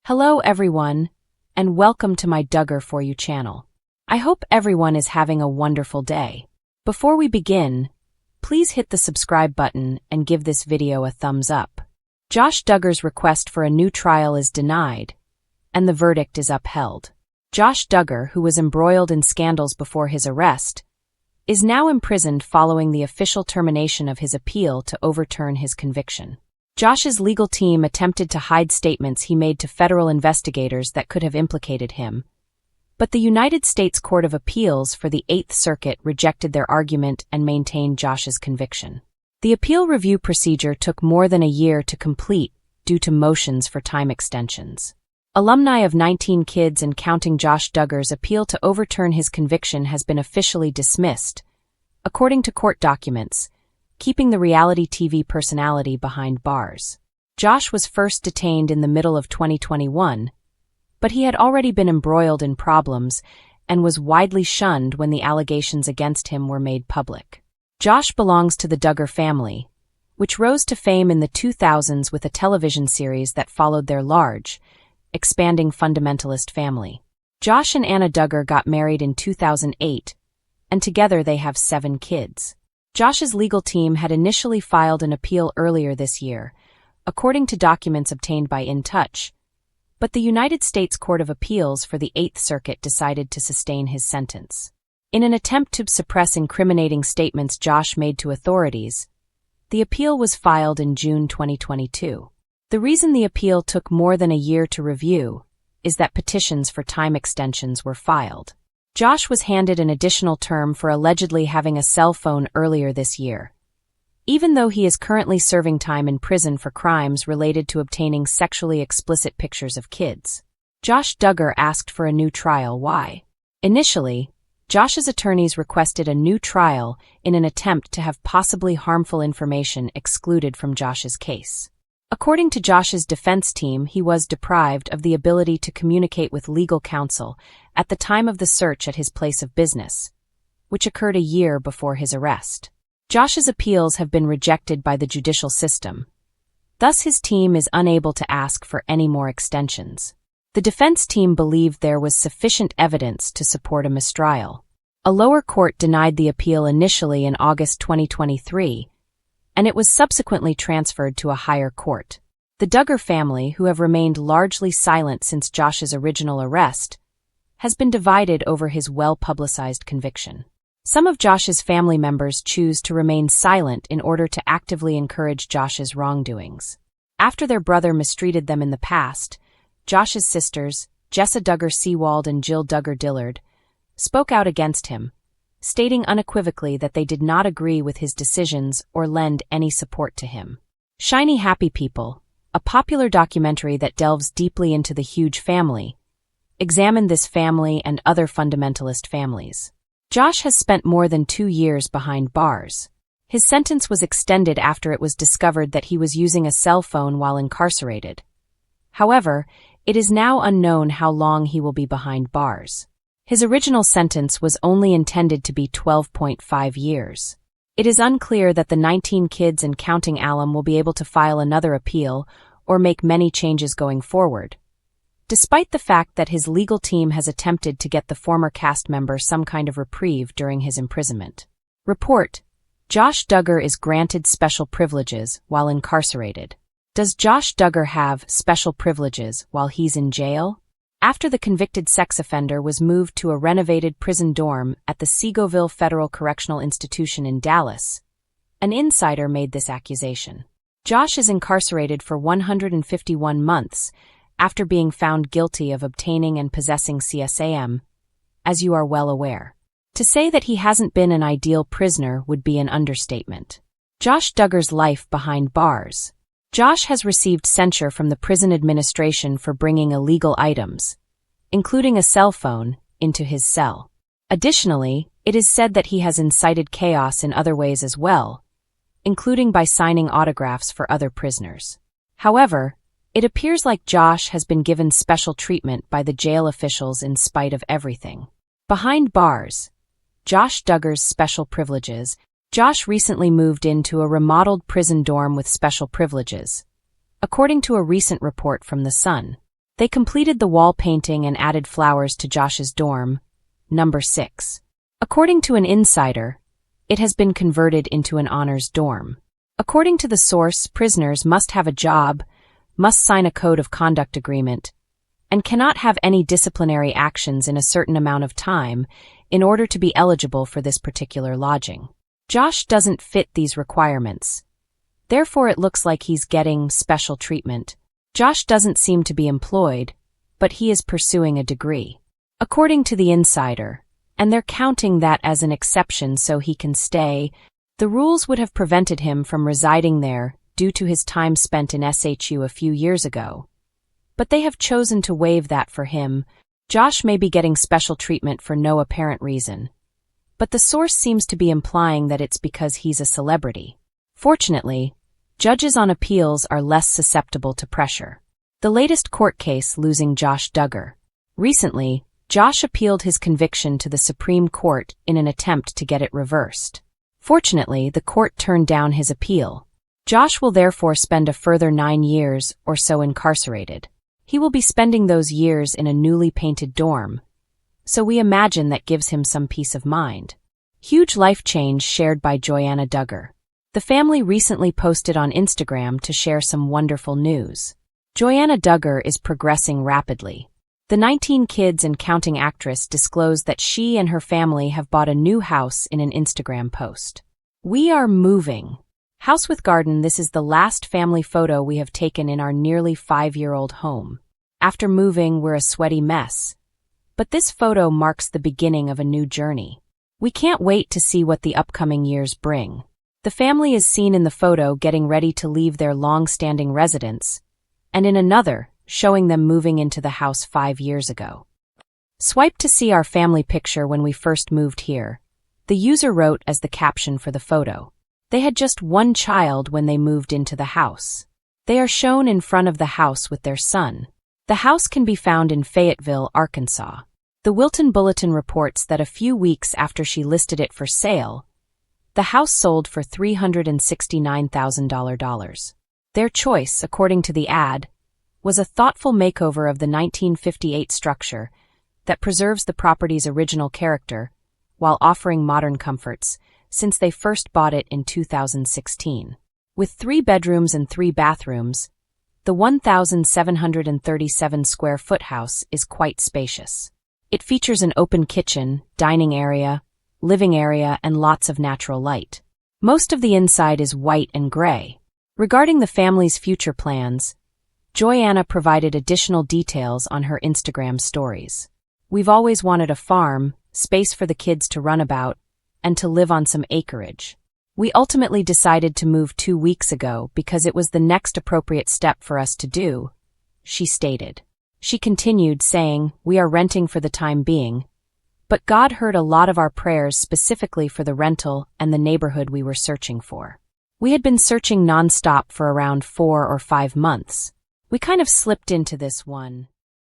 Hello everyone, and welcome to my Duggar For You channel. I hope everyone is having a wonderful day. Before we begin, please hit the subscribe button and give this video a thumbs up. Josh Duggar's request for a new trial is denied, and the verdict is upheld. Josh Duggar, who was embroiled in scandals before his arrest, is now imprisoned following the official termination of his appeal to overturn his conviction. Josh's legal team attempted to hide statements he made to federal investigators that could have implicated him, but the United States Court of Appeals for the Eighth Circuit rejected their argument and maintained Josh's conviction. The appeal review procedure took more than a year to complete due to motions for time extensions. Alumni of 19 Kids and Counting Josh Duggar's appeal to overturn his conviction has been officially dismissed, according to court documents, keeping the reality TV personality behind bars. Josh was first detained in the middle of 2021, but he had already been embroiled in problems and was widely shunned when the allegations against him were made public. Josh belongs to the Duggar family, which rose to fame in the 2000s with a television series that followed their large, expanding fundamentalist family. Josh and Anna Duggar got married in 2008, and together they have 7 kids. Josh's legal team had initially filed an appeal earlier this year, according to documents obtained by In Touch, but the United States Court of Appeals for the Eighth Circuit decided to sustain his sentence. In an attempt to suppress incriminating statements Josh made to authorities, the appeal was filed in June 2022. The reason the appeal took more than a year to review is that petitions for time extensions were filed. Josh was handed an additional term for allegedly having a cell phone earlier this year, even though he is currently serving time in prison for crimes related to obtaining sexually explicit pictures of kids. Josh Duggar asked for a new trial. Why? Initially, Josh's attorneys requested a new trial in an attempt to have possibly harmful information excluded from Josh's case. According to Josh's defense team, he was deprived of the ability to communicate with legal counsel at the time of the search at his place of business, which occurred a year before his arrest. Josh's appeals have been rejected by the judicial system. Thus, his team is unable to ask for any more extensions. The defense team believed there was sufficient evidence to support a mistrial. A lower court denied the appeal initially in August 2023, and it was subsequently transferred to a higher court. The Duggar family, who have remained largely silent since Josh's original arrest, has been divided over his well-publicized conviction. Some of Josh's family members choose to remain silent in order to actively encourage Josh's wrongdoings. After their brother mistreated them in the past, Josh's sisters, Jessa Duggar Seawald and Jill Duggar Dillard, spoke out against him, stating unequivocally that they did not agree with his decisions or lend any support to him. Shiny Happy People, a popular documentary that delves deeply into the huge family, examined this family and other fundamentalist families. Josh has spent more than 2 years behind bars. His sentence was extended after it was discovered that he was using a cell phone while incarcerated. However, it is now unknown how long he will be behind bars. His original sentence was only intended to be 12.5 years. It is unclear that the 19 Kids and Counting alum will be able to file another appeal or make many changes going forward, despite the fact that his legal team has attempted to get the former cast member some kind of reprieve during his imprisonment. Report: Josh Duggar is granted special privileges while incarcerated. Does Josh Duggar have special privileges while he's in jail? After the convicted sex offender was moved to a renovated prison dorm at the Seagoville Federal Correctional Institution in Dallas, an insider made this accusation. Josh is incarcerated for 151 months after being found guilty of obtaining and possessing CSAM, as you are well aware. To say that he hasn't been an ideal prisoner would be an understatement. Josh Duggar's life behind bars. Josh has received censure from the prison administration for bringing illegal items, including a cell phone, into his cell. Additionally, it is said that he has incited chaos in other ways as well, including by signing autographs for other prisoners. However, it appears like Josh has been given special treatment by the jail officials in spite of everything. Behind bars. Josh Duggar's special privileges. Josh recently moved into a remodeled prison dorm with special privileges, according to a recent report from The Sun. They completed the wall painting and added flowers to Josh's dorm, number 6. According to an insider, it has been converted into an honors dorm. According to the source, prisoners must have a job, must sign a code of conduct agreement, and cannot have any disciplinary actions in a certain amount of time in order to be eligible for this particular lodging. Josh doesn't fit these requirements. Therefore, it looks like he's getting special treatment. Josh doesn't seem to be employed, but he is pursuing a degree. According to the insider, and they're counting that as an exception so he can stay, the rules would have prevented him from residing there due to his time spent in SHU a few years ago. But they have chosen to waive that for him. Josh may be getting special treatment for no apparent reason, but the source seems to be implying that it's because he's a celebrity. Fortunately, judges on appeals are less susceptible to pressure. The latest court case losing Josh Duggar. Recently, Josh appealed his conviction to the Supreme Court in an attempt to get it reversed. Fortunately, the court turned down his appeal. Josh will therefore spend a further 9 years or so incarcerated. He will be spending those years in a newly painted dorm, so we imagine that gives him some peace of mind. Huge life change shared by Joanna Duggar. The family recently posted on Instagram to share some wonderful news. Joanna Duggar is progressing rapidly. The 19 kids and counting actress disclosed that she and her family have bought a new house in an Instagram post. "We are moving. House with garden. This is the last family photo we have taken in our nearly 5-year-old home. After moving, we're a sweaty mess. But this photo marks the beginning of a new journey. We can't wait to see what the upcoming years bring." The family is seen in the photo getting ready to leave their long-standing residence, and in another, showing them moving into the house 5 years ago. "Swipe to see our family picture when we first moved here," the user wrote as the caption for the photo. They had just 1 child when they moved into the house. They are shown in front of the house with their son. The house can be found in Fayetteville, Arkansas. The Wilton Bulletin reports that a few weeks after she listed it for sale, the house sold for $369,000. Their choice, according to the ad, was a thoughtful makeover of the 1958 structure that preserves the property's original character while offering modern comforts, since they first bought it in 2016. With 3 bedrooms and 3 bathrooms, the 1,737-square-foot house is quite spacious. It features an open kitchen, dining area, living area, and lots of natural light. Most of the inside is white and gray. Regarding the family's future plans, Joanna provided additional details on her Instagram stories. "We've always wanted a farm, space for the kids to run about, and to live on some acreage. We ultimately decided to move 2 weeks ago because it was the next appropriate step for us to do," she stated. She continued, saying, "We are renting for the time being, but God heard a lot of our prayers specifically for the rental and the neighborhood we were searching for. We had been searching nonstop for around 4 or 5 months. We kind of slipped into this one."